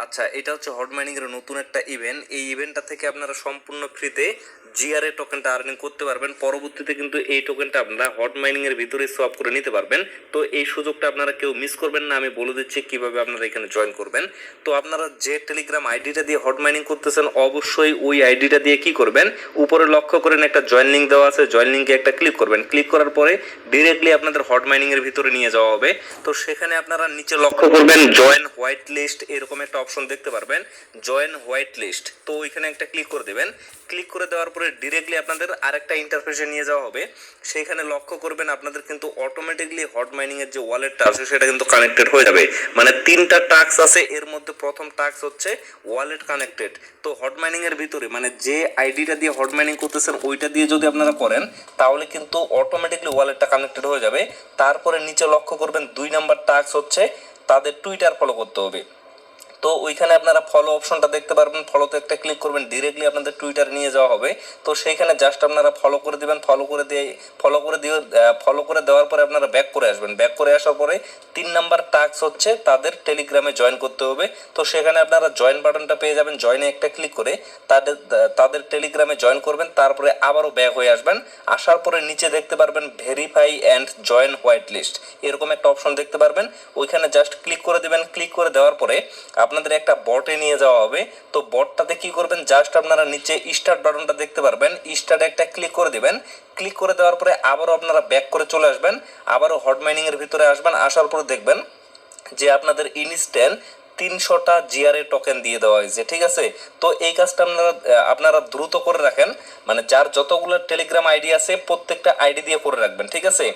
আচ্ছা, এটা হচ্ছে হট মাইনিং এর নতুন একটা ইভেন্ট। এই ইভেন্টটা থেকে আপনারা সম্পূর্ণ ফ্রিতে জিআরএ টোকেনটা আর্নিং করতে পারবেন। পরবর্তীতে কিন্তু এই টোকেনটা আপনারা হট মাইনিং এর ভিতরে সোয়াপ করে নিতে পারবেন। তো এই সুযোগটা আপনারা কেউ মিস করবেন না। আমি বলে দিচ্ছি কিভাবে আপনারা এখানে জয়েন করবেন। তো আপনারা যে টেলিগ্রাম আইডিটা দিয়ে হট মাইনিং করতেছেন, অবশ্যই ওই আইডিটা দিয়ে কি করবেন, উপরে লক্ষ্য করেন একটা জয়েন লিঙ্ক দেওয়া আছে, জয়েন লিঙ্কে একটা ক্লিক করবেন। ক্লিক করার পরে ডিরেক্টলি আপনাদের হট মাইনিং এর ভিতরে নিয়ে যাওয়া হবে। তো সেখানে আপনারা নিচে লক্ষ্য করবেন জয়েন হোয়াইট লিস্ট, এরকম একটা অপশন দেখতে পারবেন, জয়েন হোয়াইট লিস্ট। তো ওইখানে একটা ক্লিক করে দেবেন। ক্লিক করে দেওয়ার পরে ডিরেক্টলি আপনাদের আরেকটা ইন্টারফেসে নিয়ে যাওয়া হবে। সেইখানে লক্ষ্য করবেন আপনাদের কিন্তু অটোমেটিকলি হট মাইনিং এর যে ওয়ালেটটা আছে সেটা কিন্তু কানেক্টেড হয়ে যাবে। মানে 3টা টাস্ক আছে, এর মধ্যে প্রথম টাস্ক হচ্ছে ওয়ালেট কানেক্টেড। তো হট মাইনিং এর ভিতরে মানে যে আইডিটা দিয়ে হট মাইনিং করতেছেন ওইটা দিয়ে যদি আপনারা করেন তাহলে কিন্তু অটোমেটিকলি ওয়ালেটটা কানেক্টেড হয়ে যাবে। তারপরে নিচে লক্ষ্য করবেন 2 নাম্বার টাস্ক হচ্ছে তাদের টুইটার ফলো করতে হবে। তো ওইখানে আপনারা ফলো অপশনটা দেখতে পারবেন, ফলোতে একটা ক্লিক করবেন, ডিরেক্টলি আপনাদের টুইটার নিয়ে যাওয়া হবে। তো সেইখানে জাস্ট আপনারা ফলো করে দিবেন। ফলো করে দেওয়ার পরে আপনারা ব্যাক করে আসবেন। ব্যাক করে আসার পরে 3 নাম্বার টাস্ক হচ্ছে তাদের টেলিগ্রামে জয়েন করতে হবে। তো সেখানে আপনারা জয়েন বাটনটা পেয়ে যাবেন, জয়েনে একটা ক্লিক করে তাদের টেলিগ্রামে জয়েন করবেন। তারপরে আবারও ব্যাক হয়ে আসবেন। আসার পরে নিচে দেখতে পারবেন verify and join white list, এরকম একটা অপশন দেখতে পারবেন। ওইখানে জাস্ট ক্লিক করে দেবেন। ক্লিক করে দেওয়ার পরে আপনাদের একটা বটে নিয়ে যাওয়া হবে। তো বটটাতে কি করবেন, জাস্ট আপনারা নিচে স্টার্ট বাটনটা দেখতে পারবেন, স্টার্টে একটা ক্লিক করে দিবেন। ক্লিক করে দেওয়ার পরে আবারও আপনারা ব্যাক করে চলে আসবেন, আবারও হট মাইনিং এর ভিতরে আসবেন। আসার পরে দেখবেন যে আপনাদের ইনস্ট্যান্ট 300টা জিআরএ টোকেন দিয়ে দেওয়া হয়েছে, ঠিক আছে। তো এই কাজটা আপনারা দ্রুত করে রাখেন, মানে যার যতগুলো টেলিগ্রাম আইডি আছে প্রত্যেকটা আইডি দিয়ে করে রাখবেন, ঠিক আছে।